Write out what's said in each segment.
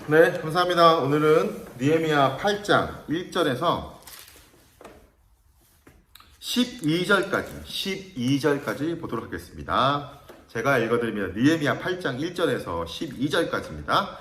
네, 감사합니다. 오늘은 느헤미야 8장 1절에서 12절까지 보도록 하겠습니다. 제가 읽어드립니다. 느헤미야 8장 1절에서 12절까지입니다.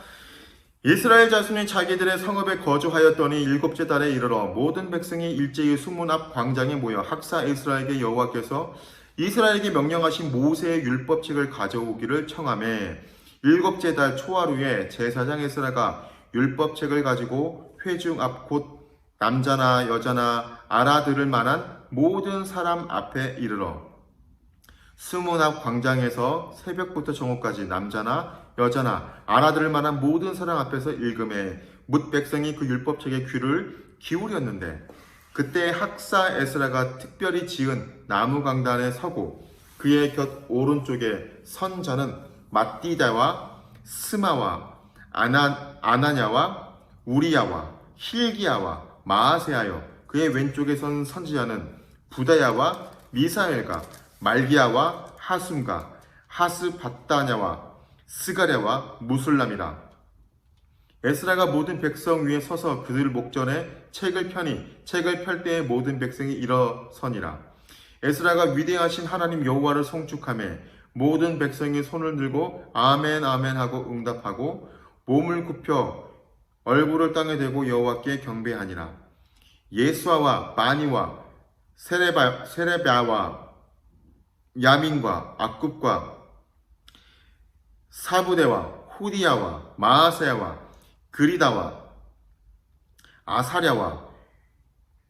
이스라엘 자손이 자기들의 성읍에 거주하였더니 일곱째 달에 이르러 모든 백성이 일제히 수문 앞 광장에 모여 학사 에스라에게 여호와께서 이스라엘에게 명령하신 모세의 율법책을 가져오기를 청하매 일곱째 달 초하루에 제사장 에스라가 율법책을 가지고 회중 앞 곧 남자나 여자나 알아들을 만한 모든 사람 앞에 이르러 수문 앞 광장에서 새벽부터 정오까지 남자나 여자나 알아들을 만한 모든 사람 앞에서 읽음에 뭇 백성이 그 율법책에 귀를 기울였는데 그때 학사 에스라가 특별히 지은 나무 강단에 서고 그의 곁 오른쪽에 선 자는 mat디다와 스마와 아나냐와 우리야와 힐기야와 마아세하여 그의 왼쪽에 선 선지자는 부다야와 미사엘과 말기야와 하숨과 하스바다냐와 스가랴와 무술람이라. 에스라가 모든 백성 위에 서서 그들 목전에 책을 펴니 책을 펼 때에 모든 백성이 일어서니라. 에스라가 위대하신 하나님 여호와를 송축하며 모든 백성이 손을 들고 아멘 아멘 하고 응답하고 몸을 굽혀 얼굴을 땅에 대고 여호와께 경배하니라. 예수아와 바니와 세레바와 야민과 악굽과 사부대와 후디야와 마아세야와 그리다와 아사랴와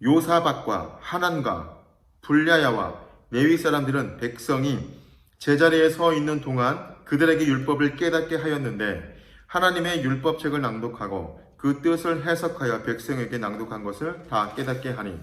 요사박과 하난과 불랴야와 레위 사람들은 백성이 제자리에 서 있는 동안 그들에게 율법을 깨닫게 하였는데 하나님의 율법책을 낭독하고 그 뜻을 해석하여 백성에게 낭독한 것을 다 깨닫게 하니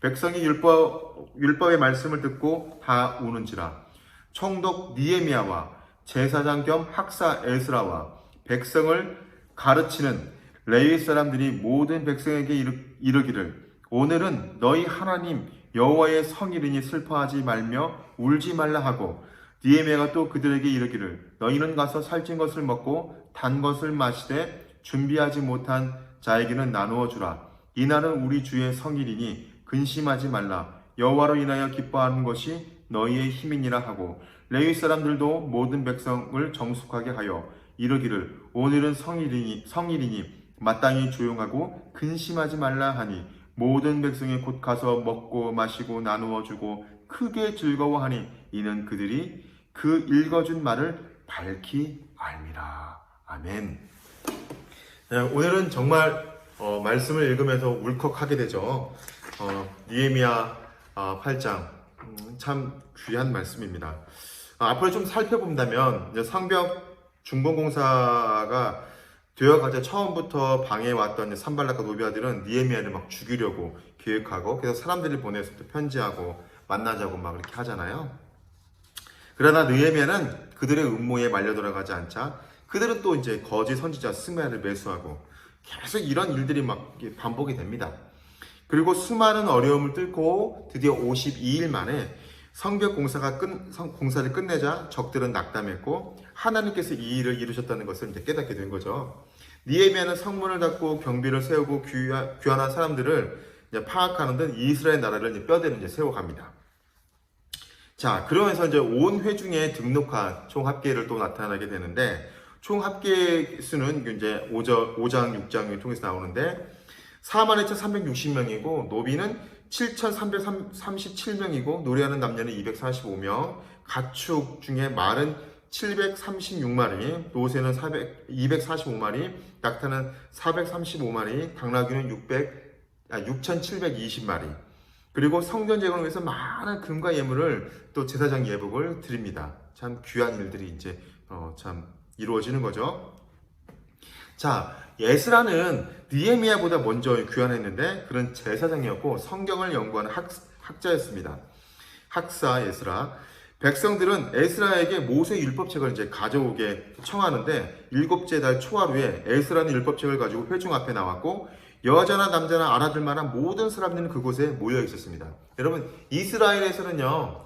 백성이 율법의 말씀을 듣고 다 우는지라. 총독 느헤미야와 제사장 겸 학사 에스라와 백성을 가르치는 레위 사람들이 모든 백성에게 이르기를 오늘은 너희 하나님 여호와의 성일이니 슬퍼하지 말며 울지 말라 하고 느헤미야가 또 그들에게 이르기를 너희는 가서 살찐 것을 먹고 단 것을 마시되 준비하지 못한 자에게는 나누어 주라. 이날은 우리 주의 성일이니 근심하지 말라. 여호와로 인하여 기뻐하는 것이 너희의 힘이니라 하고 레위 사람들도 모든 백성을 정숙하게 하여 이르기를 오늘은 성일이니 마땅히 조용하고 근심하지 말라 하니 모든 백성이 곧 가서 먹고 마시고 나누어 주고 크게 즐거워하니 이는 그들이 그 읽어준 말을 밝히 알미라. 아멘. 네, 오늘은 정말 말씀을 읽으면서 울컥하게 되죠. 느헤미야 8장 참 귀한 말씀입니다. 앞으로 좀 살펴본다면 성벽 중봉공사가 되어가자 처음부터 방해해왔던 산발락과 노비아들은 느헤미야를 막 죽이려고 계획하고 그래서 사람들을 보내서 또 편지하고 만나자고 막 이렇게 하잖아요. 그러나 느헤미야는 그들의 음모에 말려 들어가지 않자 그들은 또 이제 거짓 선지자 스메아를 매수하고 계속 이런 일들이 막 반복이 됩니다. 그리고 수많은 어려움을 뚫고 드디어 52일 만에 성벽 공사를 끝내자 적들은 낙담했고 하나님께서 이 일을 이루셨다는 것을 이제 깨닫게 된 거죠. 느헤미야는 성문을 닫고 경비를 세우고 귀환한 사람들을 이제 파악하는 등 이스라엘 나라를 이제 뼈대로 이제 세워갑니다. 자, 그러면서 이제 온 회중에 등록한 총 합계를 또 나타나게 되는데 총 합계 수는 이제 5장, 6장을 통해서 나오는데 42,360명이고 노비는 7,337명이고 노래하는 남녀는 245명, 가축 중에 말은 736마리, 노새는 245마리, 낙타는 435마리, 당나귀는 6,720마리. 그리고 성전 재건을 위해서 많은 금과 예물을 또 제사장 예복을 드립니다. 참 귀한 일들이 이제 참 이루어지는 거죠. 자, 에스라는 느헤미야보다 먼저 귀환했는데 그런 제사장이었고 성경을 연구하는 학자였습니다. 학사 에스라. 백성들은 에스라에게 모세 율법책을 이제 가져오게 청하는데 일곱째 달 초하루에 에스라는 율법책을 가지고 회중 앞에 나왔고 여자나 남자나 알아들 만한 모든 사람들은 그곳에 모여 있었습니다. 여러분, 이스라엘에서는요,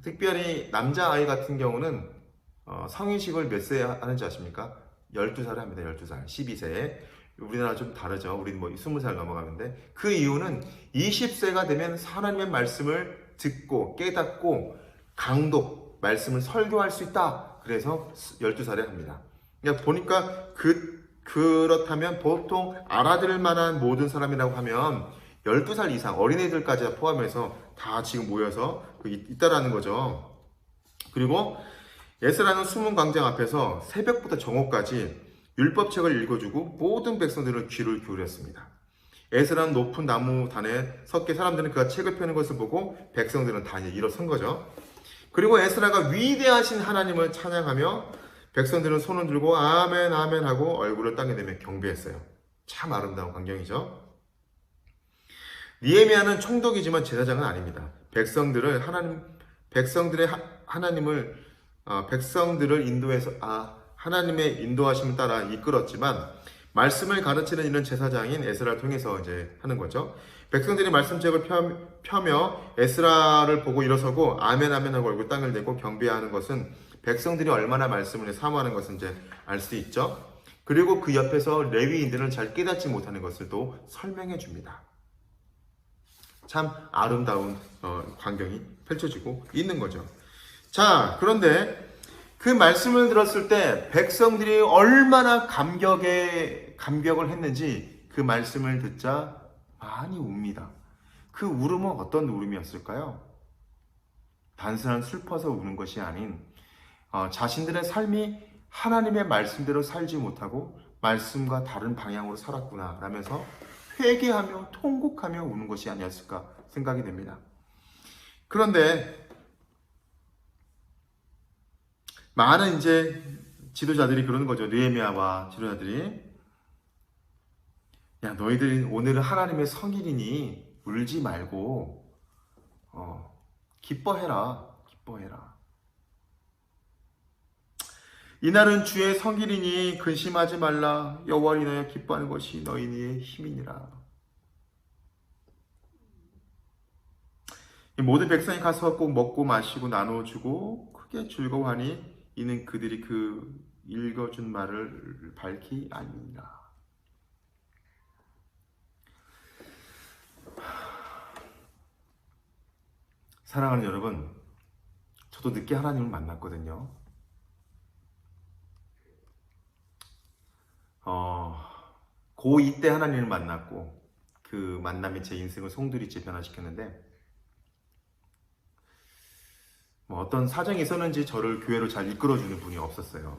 특별히 남자아이 같은 경우는 성인식을 몇 세에 하는지 아십니까? 12살을 합니다. 12살. 12세에. 우리나라 좀 다르죠. 우리는 뭐 20살 넘어가는데, 그 이유는 20세가 되면 하나님의 말씀을 듣고 깨닫고 강독, 말씀을 설교할 수 있다. 그래서 12살에 합니다. 그러니까 보니까 그렇다면 보통 알아들을 만한 모든 사람이라고 하면 12살 이상, 어린애들까지 포함해서 다 지금 모여서 있다라는 거죠. 그리고 에스라는 수문 광장 앞에서 새벽부터 정오까지 율법책을 읽어주고 모든 백성들은 귀를 기울였습니다. 에스라는 높은 나무 단에 섰기에 사람들은 그가 책을 펴는 것을 보고 백성들은 다 일어선 거죠. 그리고 에스라가 위대하신 하나님을 찬양하며 백성들은 손을 들고 아멘 아멘 하고 얼굴을 땅에 대며 경배했어요. 참 아름다운 광경이죠. 느헤미야는 총독이지만 제사장은 아닙니다. 백성들을 인도해서 하나님의 인도하심을 따라 이끌었지만 말씀을 가르치는 이런 제사장인 에스라를 통해서 이제 하는 거죠. 백성들이 말씀책을 펴며 에스라를 보고 일어서고 아멘 아멘 하고 얼굴 땅을 대고 경배하는 것은 백성들이 얼마나 말씀을 사모하는 것을 이제 알 수 있죠. 그리고 그 옆에서 레위인들은 잘 깨닫지 못하는 것을 또 설명해 줍니다. 참 아름다운 광경이 펼쳐지고 있는 거죠. 자, 그런데 그 말씀을 들었을 때 백성들이 얼마나 감격을 했는지 그 말씀을 듣자 많이 웁니다. 그 울음은 어떤 울음이었을까요? 단순한 슬퍼서 우는 것이 아닌 자신들의 삶이 하나님의 말씀대로 살지 못하고 말씀과 다른 방향으로 살았구나 라면서 회개하며 통곡하며 우는 것이 아니었을까 생각이 됩니다. 그런데 많은 이제 지도자들이 그러는 거죠. 느헤미야와 지도자들이, 야, 너희들이 오늘은 하나님의 성일이니 울지 말고 기뻐해라. 이날은 주의 성일이니 근심하지 말라. 여호와를 인하여 기뻐하는 것이 너희의 힘이니라. 모든 백성이 가서 꼭 먹고 마시고 나눠주고 크게 즐거워하니 이는 그들이 그 읽어준 말을 밝히 아니니라. 사랑하는 여러분, 저도 늦게 하나님을 만났거든요. 고2 때 하나님을 만났고 그 만남이 제 인생을 송두리째 변화시켰는데, 어떤 사정이 있었는지 저를 교회로 잘 이끌어주는 분이 없었어요.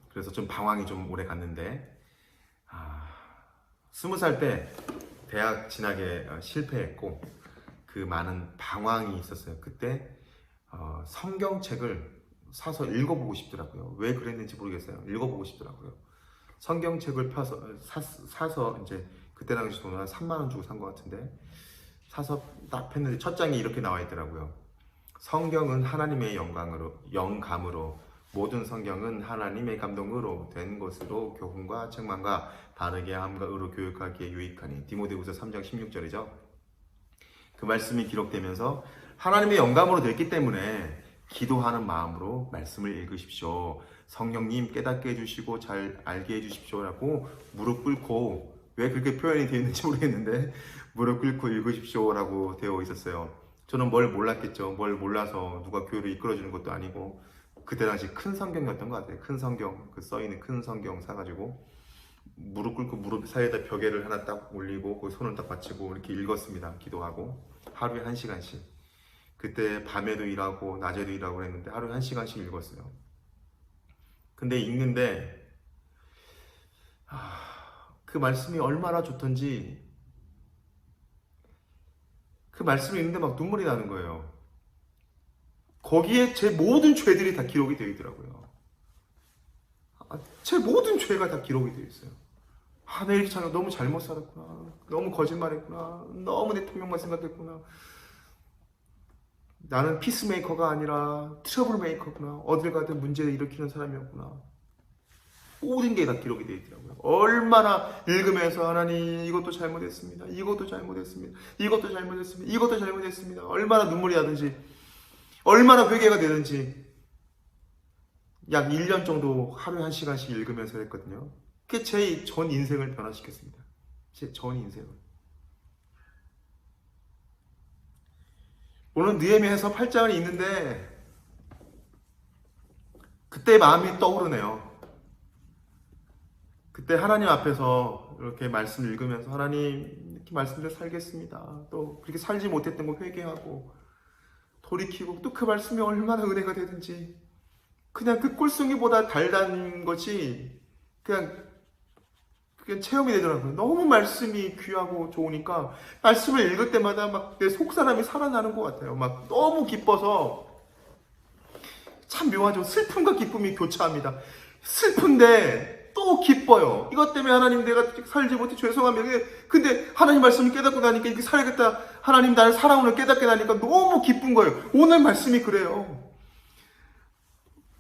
그래서 좀 방황이 좀 오래 갔는데 20살 때 대학 진학에 실패했고 그 많은 방황이 있었어요. 그때 성경책을 사서 읽어보고 싶더라고요. 왜 그랬는지 모르겠어요. 읽어보고 싶더라고요. 성경책을 사서 이제 그때 당시 돈을 한 3만 원 주고 산 것 같은데 사서 딱 폈는데 첫 장에 이렇게 나와 있더라고요. 성경은 하나님의 영감으로 모든 성경은 하나님의 감동으로 된 것으로 교훈과 책망과 바르게 함과 의로 교육하기에 유익하니. 디모데후서 3장 16절이죠. 그 말씀이 기록되면서 하나님의 영감으로 됐기 때문에 기도하는 마음으로 말씀을 읽으십시오. 성령님 깨닫게 해주시고 잘 알게 해주십시오 라고 무릎 꿇고, 왜 그렇게 표현이 되어 있는지 모르겠는데 무릎 꿇고 읽으십시오 라고 되어 있었어요. 저는 뭘 몰랐겠죠. 뭘 몰라서 누가 교회를 이끌어주는 것도 아니고, 그때 당시 큰 성경이었던 것 같아요. 큰 성경, 그 써있는 큰 성경 사가지고 무릎 꿇고 무릎 사이에다 벽에를 하나 딱 올리고 그 손을 딱 받치고 이렇게 읽었습니다. 기도하고 하루에 1시간씩. 그때 밤에도 일하고 낮에도 일하고 했는데 하루에 1시간씩 읽었어요. 근데 읽는데 그 말씀이 얼마나 좋던지, 그 말씀을 읽는데 막 눈물이 나는 거예요. 거기에 제 모든 죄들이 다 기록이 되어 있더라고요. 제 모든 죄가 다 기록이 되어 있어요. 내 이렇게 너무 잘못 살았구나. 너무 거짓말했구나. 너무 내 통명만 생각했구나. 나는 피스메이커가 아니라 트러블 메이커구나. 어딜 가든 문제를 일으키는 사람이었구나. 모든 게 다 기록이 되어 있더라고요. 얼마나 읽으면서 하나님 이것도 잘못했습니다. 이것도 잘못했습니다. 이것도 잘못했습니다. 이것도 잘못했습니다. 얼마나 눈물이 나든지, 얼마나 회개가 되든지 약 1년 정도 하루에 1시간씩 읽으면서 했거든요. 그게 제 전 인생을 변화시켰습니다. 제 전 인생을. 오늘 느헤미야서 8장을 읽는데 그때 마음이 떠오르네요. 그때 하나님 앞에서 이렇게 말씀을 읽으면서 하나님 이렇게 말씀대로 살겠습니다. 또 그렇게 살지 못했던 거 회개하고 돌이키고 또 그 말씀이 얼마나 은혜가 되든지 그냥 그 꿀송이보다 달다는 것이 그냥 체험이 되더라고요. 너무 말씀이 귀하고 좋으니까 말씀을 읽을 때마다 막 내 속사람이 살아나는 것 같아요. 막 너무 기뻐서 참 묘하죠. 슬픔과 기쁨이 교차합니다. 슬픈데 또 기뻐요. 이것 때문에 하나님 내가 살지 못해 죄송합니다. 근데 하나님 말씀을 깨닫고 나니까 이렇게 살겠다. 하나님 나를 사랑으로 깨닫게 나니까 너무 기쁜 거예요. 오늘 말씀이 그래요.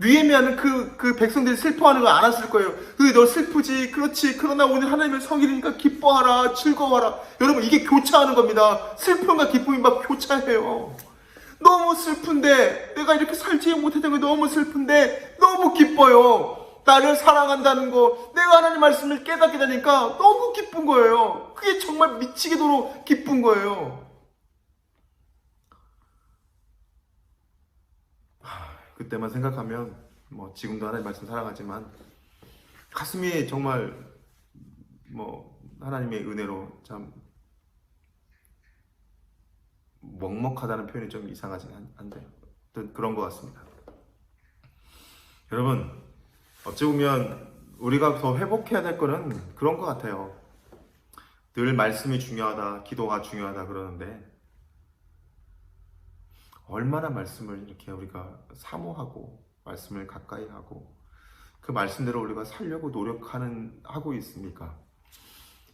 느헤미야는 그 백성들이 슬퍼하는 걸 알았을 거예요. 너 슬프지, 그렇지. 그러나 오늘 하나님의 성일이니까 기뻐하라, 즐거워하라. 여러분 이게 교차하는 겁니다. 슬픔과 기쁨이 막 교차해요. 너무 슬픈데 내가 이렇게 살지 못했던 게 너무 슬픈데 너무 기뻐요. 나를 사랑한다는 거, 내가 하나님 말씀을 깨닫게 되니까 너무 기쁜 거예요. 그게 정말 미치게도록 기쁜 거예요. 그때만 생각하면 뭐 지금도 하나님 말씀 사랑하지만 가슴이 정말 뭐 하나님의 은혜로 참 먹먹하다는 표현이 좀 이상하지 않은데 그런 것 같습니다. 여러분 어찌 보면 우리가 더 회복해야 될 거는 그런 것 같아요. 늘 말씀이 중요하다, 기도가 중요하다 그러는데 얼마나 말씀을 이렇게 우리가 사모하고 말씀을 가까이 하고 그 말씀대로 우리가 살려고 하고 있습니까?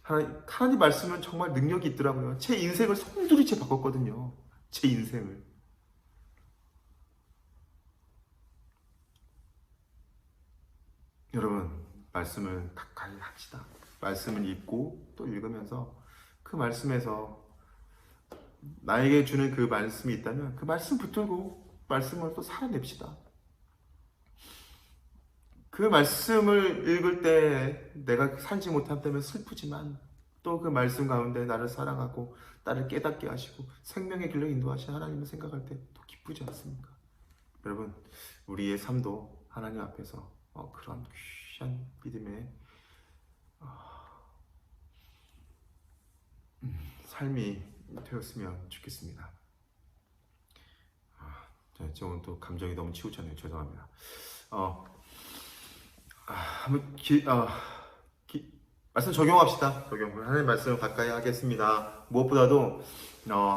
하나님 말씀은 정말 능력이 있더라고요. 제 인생을 송두리째 바꿨거든요. 제 인생을. 여러분 말씀을 가까이 합시다. 말씀을 읽고 또 읽으면서 그 말씀에서 나에게 주는 그 말씀이 있다면 그 말씀 붙들고 말씀을 또 살아냅시다. 그 말씀을 읽을 때 내가 살지 못한다면 슬프지만 또 그 말씀 가운데 나를 사랑하고 나를 깨닫게 하시고 생명의 길로 인도하신 하나님을 생각할 때 또 기쁘지 않습니까? 여러분 우리의 삶도 하나님 앞에서 그런 귀한 믿음의 삶이 되었으면 좋겠습니다. 저는 또 감정이 너무 치우쳤네요. 죄송합니다. 말씀 적용합시다. 하나님 말씀을 가까이 하겠습니다. 무엇보다도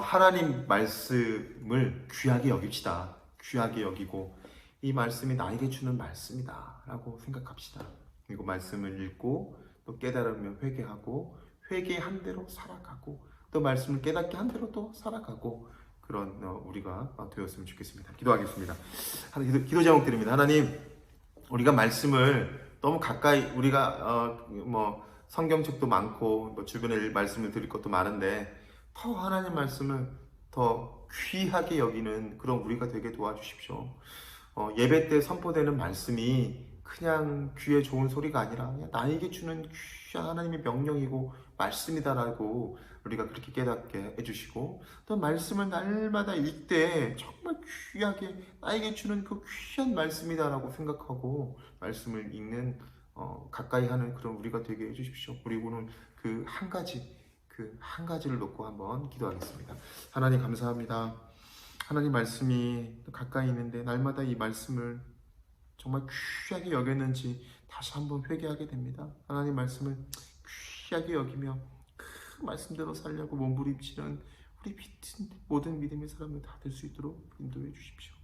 하나님 말씀을 귀하게 여깁시다. 귀하게 여기고 이 말씀이 나에게 주는 말씀이다 라고 생각합시다. 그리고 말씀을 읽고 또 깨달으면 회개하고 회개한 대로 살아가고 또 말씀을 깨닫게 한 대로 또 살아가고 그런 우리가 되었으면 좋겠습니다. 기도하겠습니다. 기도 제목 드립니다. 하나님 우리가 말씀을 너무 가까이 우리가 성경책도 많고 주변에 말씀을 드릴 것도 많은데 더 하나님 말씀을 더 귀하게 여기는 그런 우리가 되게 도와주십시오. 예배 때 선포되는 말씀이 그냥 귀에 좋은 소리가 아니라 나에게 주는 귀한 하나님의 명령이고 말씀이다라고 우리가 그렇게 깨닫게 해주시고 또 말씀을 날마다 읽되 정말 귀하게 나에게 주는 그 귀한 말씀이다라고 생각하고 말씀을 읽는 가까이 하는 그런 우리가 되게 해주십시오. 그리고는 그 한 가지를 놓고 한번 기도하겠습니다. 하나님 감사합니다. 하나님 말씀이 가까이 있는데 날마다 이 말씀을 정말 귀하게 여겼는지 다시 한번 회개하게 됩니다. 하나님 말씀을 귀하게 여기며 그 말씀대로 살려고 몸부림치는 우리 모든 믿음의 사람들 다 될 수 있도록 인도해 주십시오.